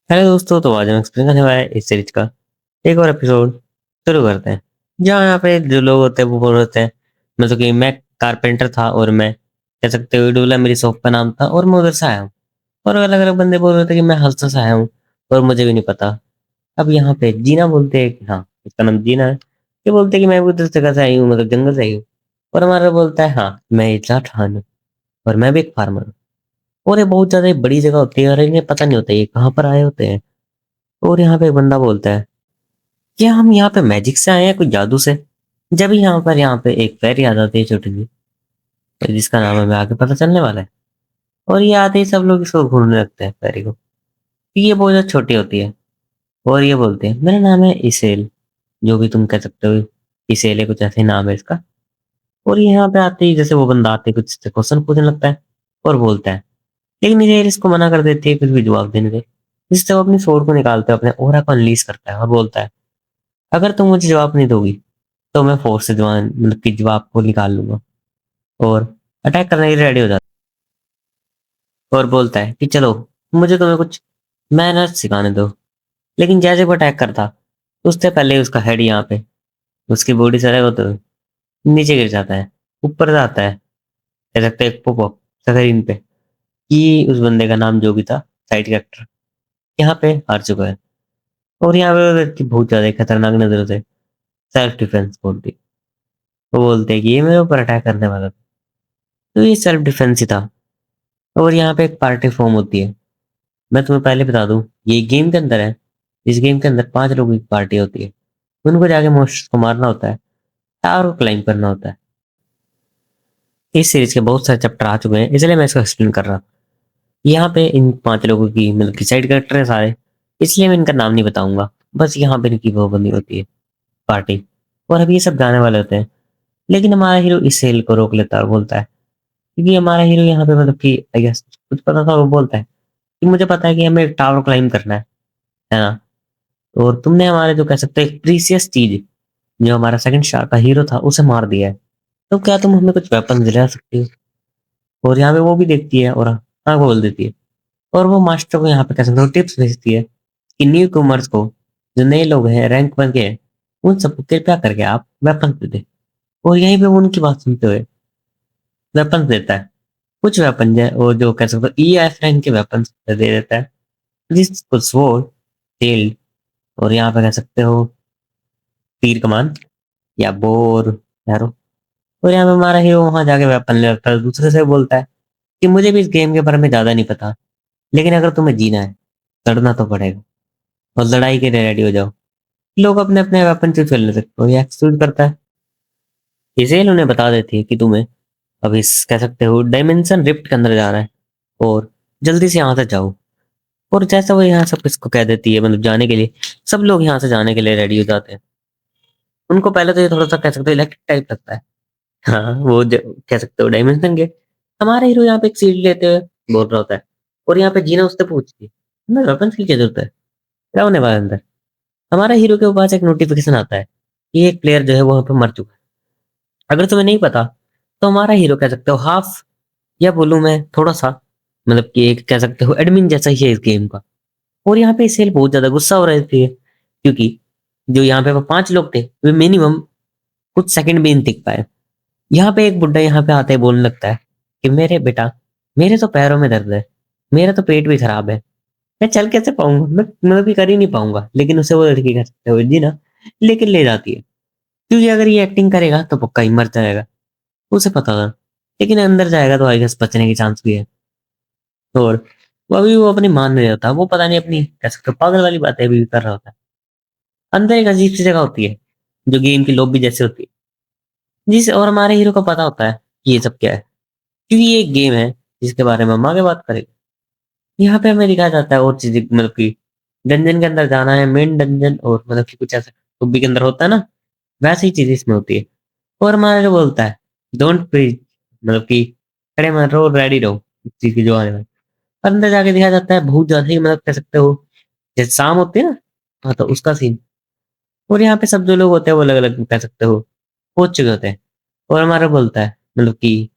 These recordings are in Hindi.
हेलो दोस्तों, तो आज हम एक्सप्लेन करने वाले हैं इस सीरीज का एक और एपिसोड शुरू करते हैं। जहाँ यहाँ पे जो लोग होते हैं वो बोल रहे हैं मतलब कि मैं कारपेंटर था और मैं कह सकते हो डोला मेरी शॉप का नाम था और मैं उधर से आया हूँ। और अलग अलग बंदे बोल रहे थे कि मैं हल्सा से आया हूँ और मुझे भी नहीं पता। अब यहाँ पे जीना बोलते हैं कि हाँ इसका नाम जीना है। ये बोलते हैं कि मैं भी उधर जगह से आई हूँ, मतलब जंगल से आई हूँ। और हमारा बोलता है हाँ मैं इतना ठान हूँ और मैं भी एक फार्मर हूँ। और ये बहुत ज्यादा बड़ी जगह होती है और इन्हें पता नहीं होता ये कहाँ पर आए होते हैं। और यहाँ पे एक बंदा बोलता है क्या हम यहाँ पे मैजिक से आए हैं, कोई जादू से। जब यहाँ पे एक फेरी आ जाती है छोटी सी, जिसका नाम हमें आगे पता चलने वाला है। और ये आते ही सब लोग इसको घूरने लगते हैं फेरी को। ये बहुत ज्यादा छोटी होती है और ये बोलते हैं मेरा नाम है इसेल, जो भी तुम कह सकते हो। इसेल है, कुछ ऐसे ही नाम है इसका। और ये यहाँ पे आते ही जैसे वो बंदा आते ही कुछ क्वेश्चन पूछने लगता है और बोलता है, लेकिन इसेल इसको मना कर देती है कुछ भी जवाब देने से। जिससे वो अपनी स्वord को निकालता है, अपने ओरा को अनलीज करता है और बोलता है अगर तुम मुझे जवाब नहीं दोगी तो मैं फोर्स से जवान मतलब कि जवाब को निकाल लूंगा। और अटैक करने के लिए रेडी हो जाता है और बोलता है कि चलो मुझे तुम्हें कुछ मैनर्स सिखाने दो। लेकिन जैसे वो अटैक करता उससे पहले ही उसका हेड यहाँ पे उसकी बॉडी से अलग होते हुए नीचे गिर जाता है, ऊपर जाता है। कह सकते हैं एक पॉपअप स्क्रीन पे कि उस बंदे का नाम जो भी था, साइड कैरेक्टर, यहाँ पे हार चुका है। और यहाँ पे वो व्यक्ति बहुत ज्यादा खतरनाक नजरों से सेल्फ डिफेंस बोलती है। वो बोलते हैं कि ये मेरे ऊपर अटैक करने वाला था। तो ये सेल्फ डिफेंस ही था। और यहाँ पे एक पार्टी फॉर्म होती है। मैं तुम्हें पहले बता दूं, ये गेम के अंदर है। इस गेम के अंदर 5 लोगों की पार्टी होती है। उनको जाके मॉन्स्टर्स को मारना होता है, टावर को क्लाइम करना होता है। इस सीरीज के बहुत सारे चैप्टर आ चुके हैं, इसलिए मैं इसको एक्सप्लेन कर रहा हूँ। यहाँ पे इन 5 लोगों की मतलब की साइड कैरेक्टर है सारे, इसलिए मैं इनका नाम नहीं बताऊंगा। बस यहाँ पे इनकी वो बनी होती है पार्टी। और अभी ये सब जाने वाले होते हैं। लेकिन हमारा हीरो इस सेल को रोक लेता है और बोलता है, क्योंकि हमारा हीरो यहाँ पे मतलब कि आई गेस कुछ पता था, वो बोलता है कि मुझे पता है कि हमें टावर क्लाइम करना है ना। और तुमने हमारे जो कह सकते हो एक प्रीसियस चीज, जो हमारा सेकंड स्टार का हीरो था, उसे मार दिया है। तो क्या तुम हमें कुछ वेपन दिला सकती हो। और यहाँ पे वो भी देखती है और हाँ बोल देती है। और वो मास्टर को यहाँ पे कह सकते हो टिप्स भेजती है कि न्यू कमर्स को, जो नए लोग हैं रैंक बन के हैं, उन सबको कृपया करके आप वेपन दे दे। और यहीं पे वो उनकी बात सुनते हुए वेपन देता है। कुछ वेपन जो वो जो कह सकते हो EF रैंक के वेपन दे देता है, जिसको स्वॉर्ड, शील्ड, और यहाँ पे कह सकते हो तीर कमान या बोर, एरो। और यहाँ पे हमारा हीरो वहां जाके वेपन ले आता है, दूसरे से बोलता है कि मुझे भी इस गेम के बारे में ज्यादा नहीं पता, लेकिन अगर तुम्हें जीना है लड़ना तो पड़ेगा और लड़ाई के लिए रेडी हो जाओ। लोग अपने अपने वेपन चूज कर ले सकते हो, ये एक्सक्लूड करता है। इसेल उन्हें बता देती है कि तुम्हें अब इस कह सकते हो डायमेंशन रिफ्ट के अंदर जाना है और जल्दी से यहाँ से जाओ। और जैसा वो यहाँ सब इसको कह देती है मतलब जाने के लिए, सब लोग यहाँ से जाने के लिए रेडी हो जाते हैं। उनको पहले तो ये थोड़ा सा कह सकते हो इलेक्ट्रिक टाइप लगता है। हाँ वो कह सकते हो डायमेंशन के। हमारा हीरो यहाँ पे एक सीट लेते हुए बोल रहा होता है। और यहाँ पे जीना उससे पूछती है हमें वेपन की क्या जरूरत है, क्या होने वाला है अंदर। हमारा हीरो के पास एक नोटिफिकेशन आता है कि एक प्लेयर जो है वहां पे मर चुका है। अगर तुम्हें नहीं पता तो हमारा हीरो कह सकते हो हाफ, या बोलूं मैं थोड़ा सा, मतलब कि एक कह सकते हो एडमिन जैसा ही है इस गेम का। और यहाँ पे सेल बहुत ज्यादा गुस्सा हो रहे थे क्योंकि जो यहाँ पे वो 5 लोग थे वे मिनिमम कुछ सेकंड भी नहीं टिक पाए। यहाँ पे एक बुड्ढा यहाँ पे आता है, बोलने लगता है कि मेरे बेटा, मेरे तो पैरों में दर्द है, मेरा तो पेट भी खराब है, मैं चल कैसे पाऊंगा, मैं भी कर ही नहीं पाऊंगा। लेकिन उसे वो लड़की कह सकते हो जी ना, लेकिन ले जाती है क्योंकि अगर ये एक्टिंग करेगा तो पक्का ही मर जाएगा। उसे पता था, लेकिन अंदर जाएगा तो आई गेस बचने की चांस भी है। और वो अभी वो अपनी मान नहीं रहता, वो पता नहीं अपनी कह सकते हो पागल वाली बातें अभी भी कर रहा होता है। अंदर एक अजीब सी जगह होती है जो गेम की लॉबी जैसे होती है, जिस और हमारे हीरो को पता होता है कि ये सब क्या है, क्योंकि ये एक गेम है जिसके बारे में हम आगे बात करेंगे। यहाँ पे हमें दिखाया जाता है और चीजें मतलब कि डंजन के अंदर जाना है, मेन डंजन, और मतलब कि कुछ ऐसा लॉबी के अंदर होता है ना, वैसी ही चीज इसमें होती है। और हमारा जो बोलता है डोंट प्रीच, मतलब कि खड़े मत रहो, रेडी रहो इस चीज की जो आने वाली। और अंदर जाके दिखाया जाता है बहुत ज्यादा ही मतलब कह सकते हो जैसे शाम होती है ना, हाँ तो उसका सीन। और यहाँ पे सब जो लोग होते हैं वो अलग अलग कह सकते हो पहुंच चुके होते हैं। और हमारा बोलता है मतलब कि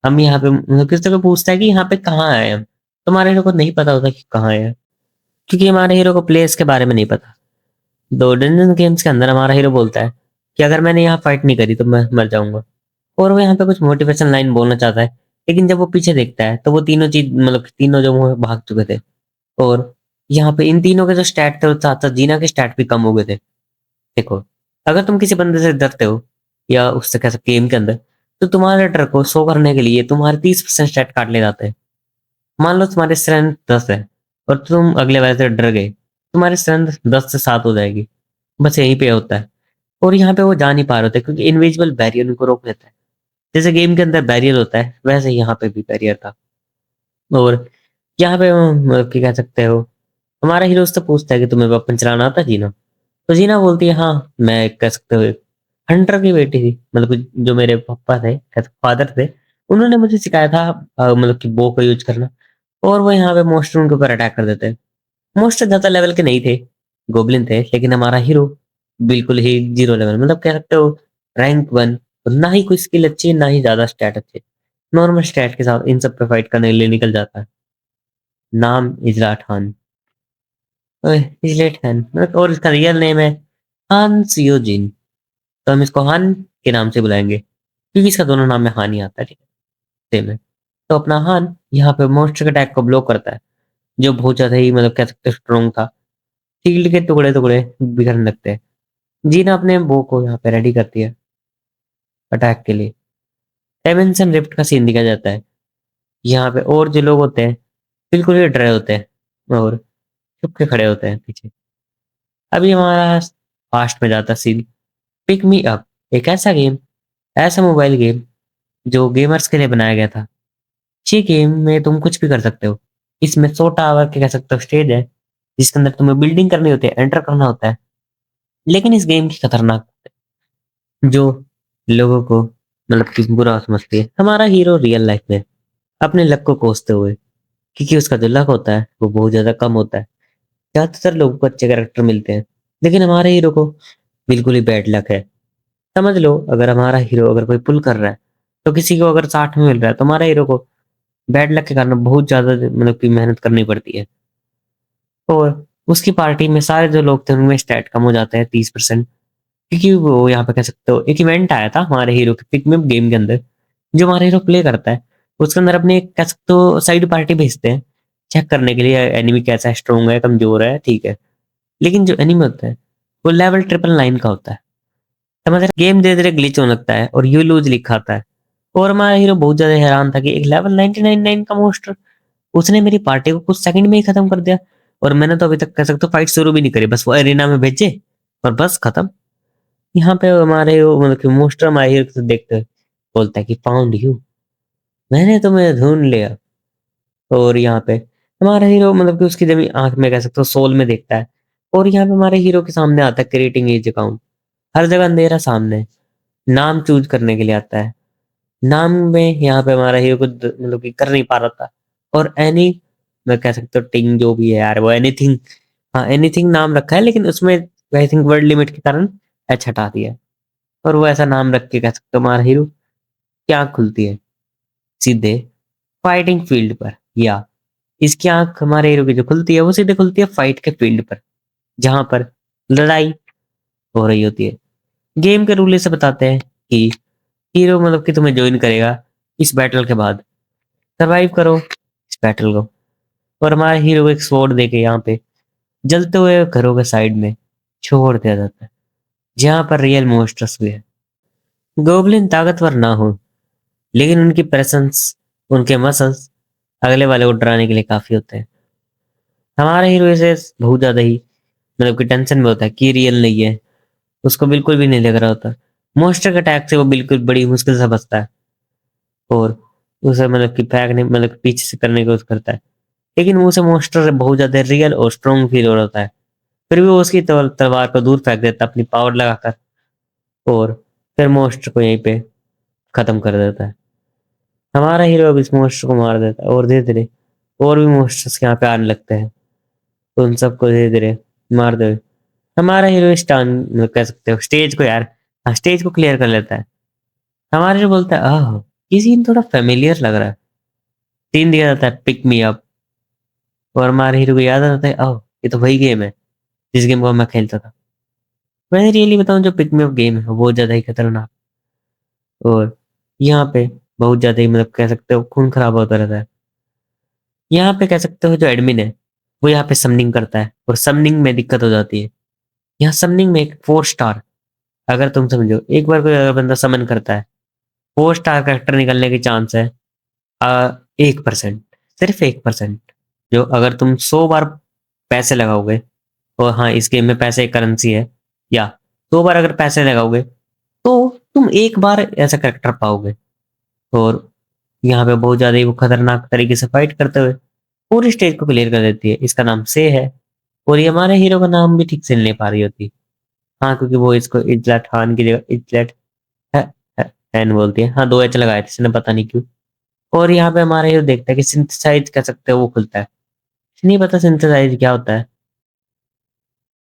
हम यहाँ पे मतलब किसी को पूछता है कि यहाँ पे कहाँ आए हम, तो हमारे लोग को नहीं पता होता कि कहाँ आए हैं। क्योंकि हमारे हीरो को प्लेस के बारे में नहीं पता। दो डंजन गेम्स के अंदर हमारा हीरो बोलता है कि अगर मैंने यहाँ फाइट नहीं करी तो मैं मर जाऊंगा। और वो यहाँ पे कुछ मोटिवेशन लाइन बोलना चाहता है, लेकिन जब वो पीछे देखता है तो वो तीनों चीज मतलब तीनों जो वो भाग चुके थे। और यहाँ पे इन तीनों के जो स्टैट थे उसके साथ साथ जीना के स्टैट भी कम हो गए थे। देखो, अगर तुम किसी बंदे से डरते हो या उससे कह सकते गेम के अंदर, तो तुम्हारे डर को शो करने के लिए तुम्हारे 30% स्टैट काट ले जाते हैं। मान लो तुम्हारी स्ट्रेंथ 10 है और तुम अगले वाले से डर गए, तुम्हारी स्ट्रेंथ 10 से 7 हो जाएगी। बस यहीं पे होता है। और यहाँ पे वो जा नहीं पा रहे होते क्योंकि इनविजिबल बैरियर उनको रोक लेता है। जैसे गेम के अंदर बैरियर होता है वैसे ही यहाँ पे भी बैरियर था। और यहाँ पे मतलब कि कह सकते हो हमारा हीरो उससे पूछता है कि तुम्हें वेपन चलाना आता है जीना। तो जीना बोलती है हाँ, मैं कह सकते हो एक हंटर की बेटी थी, मतलब कि जो मेरे पापा थे फादर थे, उन्होंने मुझे सिखाया था मतलब कि बो का यूज करना। और वो यहाँ पे मोस्टर उनके ऊपर अटैक कर देते हैं। मोस्टर ज्यादा लेवल के नहीं थे, गोब्लिन थे, लेकिन हमारा हीरो बिल्कुल ही जीरो लेवल, मतलब कह सकते हो रैंक 1। ना ही कोई स्किल अच्छी है ना ही ज्यादा स्टैट अच्छे, नॉर्मल स्टैट के साथ इन सब पे फाइट करने के लिए निकल जाता है। नाम इजला खान, इजला खान मतलब, और इसका रियल नेम है हान सियोजिन। तो हम इसको हान के नाम से बुलाएंगे क्योंकि इसका दोनों नाम में हान ही आता है, ठीक है, सेम है। तो अपना हान यहाँ पे मॉन्स्टर के अटैक को ब्लॉक करता है, जो बहुत ज्यादा ही मतलब कह सकते स्ट्रॉन्ग था। शील्ड के टुकड़े टुकड़े बिखरने लगते हैं। जीना अपने बो को यहाँ पे रेडी करती है अटैक के लिए। डायमेंशन रिफ्ट का सीन दिखाया जाता है। यहाँ पे और जो लोग होते हैं बिल्कुल ही डरे होते हैं और चुप के खड़े होते हैं पीछे। अभी हमारा फास्ट में जाता सीन। पिक मी अप, एक ऐसा गेम, ऐसा मोबाइल गेम जो गेमर्स के लिए बनाया गया था। ये गेम में तुम कुछ भी कर सकते हो। इसमें 100 टावर के कह सकते हो स्टेज है, जिसके अंदर तुम्हें बिल्डिंग करनी होती है, एंटर करना होता है। लेकिन इस गेम की खतरनाक जो लोगों को मतलब कि बुरा समझती है, हमारा हीरो रियल लाइफ में अपने लक को कोसते हुए, क्योंकि उसका जो लक होता है वो बहुत ज्यादा कम होता है। ज्यादातर लोगों को अच्छे कैरेक्टर मिलते हैं, लेकिन हमारे हीरो को बिल्कुल ही बैड लक है। समझ लो, अगर हमारा हीरो अगर कोई पुल कर रहा है तो किसी को अगर 60 में मिल रहा है, तो हमारे हीरो को बैड लक के कारण बहुत ज्यादा मतलब कि मेहनत करनी पड़ती है। और उसकी पार्टी में सारे जो लोग थे उनमें स्टैट कम हो जाते हैं 30%। क्योंकि वो यहाँ पे कह सकते हो एक इवेंट आया था हमारे हीरो के पिक में गेम के अंदर, जो हमारा हीरो प्ले करता है। उसके अंदर अपने एक कह सकते हो साइड पार्टी भेजते हैं चेक करने के लिए एनिमी कैसा स्ट्रोंग है कमजोर है, ठीक है। लेकिन जो एनिमी होता है वो लेवल 999 का होता है। समझ रहे, गेम धीरे धीरे ग्लिच होने लगता है और यू लूज लिखा आता है। और हमारा हीरो बहुत ज्यादा हैरान था कि एक लेवल 999 का मोस्टर उसने मेरी पार्टी को कुछ सेकंड में ही खत्म कर दिया। और मैंने तो अभी तक कह सकते हो फाइट शुरू भी नहीं करी, बस वो एरिना में भेजे और बस खत्म। यहाँ पे हमारे वो मतलब कि मोस्टर हमारे हीरो को देखते हुए बोलता है कि फाउंड यू, मैंने तुम्हें ढूंढ लिया। और यहाँ पे हमारा हीरो मतलब कि उसकी जमी आंख में कह सकते हो सोल में देखता है। और यहाँ पे हमारे हीरो के सामने आता है क्रिएटिंग एज अकाउंट। हर जगह अंधेरा सामने है। नाम चूज करने के लिए आता है। नाम में यहाँ पे हमारा हीरो कुछ मतलब कि कर नहीं पा रहा था। और एनी, मैं कह सकता हूँ टिंग जो भी है यार वो एनीथिंग, हाँ एनीथिंग नाम रखा है, लेकिन उसमें आई थिंक वर्ड लिमिट के कारण एच हटा दिया है। और वो ऐसा नाम रख के कह सकते हो हमारा हीरो की आंख खुलती है सीधे फाइटिंग फील्ड पर। या इसकी आंख हमारे हीरो की जो खुलती है वो सीधे खुलती है फाइट के फील्ड पर, जहां पर लड़ाई हो रही होती है। गेम के रूल ऐसे बताते हैं कि हीरो मतलब कि तुम्हें ज्वाइन करेगा इस बैटल के बाद, सरवाइव करो इस बैटल को। और हमारे हीरो को एक स्वॉर्ड देके यहाँ पे जलते हुए घरों के साइड में छोड़ दिया जाता है, जहां पर रियल मोस्टर्स भी है। गोबलिन ताकतवर ना हो, लेकिन उनकी प्रेजेंस, उनके मसल्स अगले वाले को डराने के लिए काफी होते हैं। हमारा हीरो इसे बहुत ज्यादा ही मतलब कि टेंशन में होता है कि रियल नहीं है, उसको बिल्कुल भी नहीं लग रहा होता। मोस्टर के अटैक से वो बिल्कुल बड़ी मुश्किल से बचता है और उसे मतलब कि फेंकने मतलब कि पीछे से करने की कोशिश करता है। लेकिन वो उसे मोस्टर से बहुत ज्यादा रियल और स्ट्रॉन्ग फील हो रहा होता है। फिर भी वो उसकी तलवार को दूर फेंक देता है अपनी पावर लगाकर, और फिर मोस्टर को यहीं पे खत्म कर देता है। हमारा हीरो अब इस मोस्टर को मार देता है और धीरे धीरे और भी मोस्टर्स यहाँ पे आने लगते हैं। तो उन सबको धीरे धीरे मार दे। हमारा हीरो स्टान कह सकते हो स्टेज को यार, हाँ स्टेज को क्लियर कर लेता है। हमारा हीरो बोलता है आह, ये सीन थोड़ा फेमिलियर लग रहा है। सीन दिया जाता है पिक मी अप, और हमारे हीरो को याद आता है ओह, ये तो वही गेम है जिस गेम को मैं खेलता था। वैसे रियली बताऊं, जो पिक मी अप गेम है वो बहुत ज्यादा ही खतरनाक, और यहाँ पे बहुत ज्यादा ही मतलब कह सकते हो खून खराब होता रहता है। यहाँ पे कह सकते हो जो एडमिन है वो यहाँ पे समनिंग करता है, और समनिंग में दिक्कत हो जाती है। यहाँ समनिंग में एक 4 स्टार, अगर तुम समझो एक बार कोई अगर बंदा समन करता है, 4 स्टार करेक्टर निकलने की चांस है 1%, सिर्फ 1%। जो अगर तुम 100 बार पैसे लगाओगे, और हाँ इस गेम में पैसे एक करेंसी है, या 100 बार अगर पैसे लगाओगे तो तुम एक बार ऐसा करेक्टर पाओगे। और यहाँ पे बहुत ज्यादा ही वो खतरनाक तरीके से फाइट करते हुए पूरी स्टेज को क्लियर कर देती है। इसका नाम से है, और ये हमारे हीरो का नाम भी ठीक से नहीं ले पा रही होती। हाँ, क्योंकि वो इसको इजलाट खान की जगह इजलाट है, हैन बोलती है। हाँ, 2 H लगाए थे इसने, पता नहीं क्यों। और यहाँ पे हमारा हीरो देखता है कि सिंथेसाइज कर सकते हो वो खुलता है। नहीं पता सिंथेसाइज क्या होता है।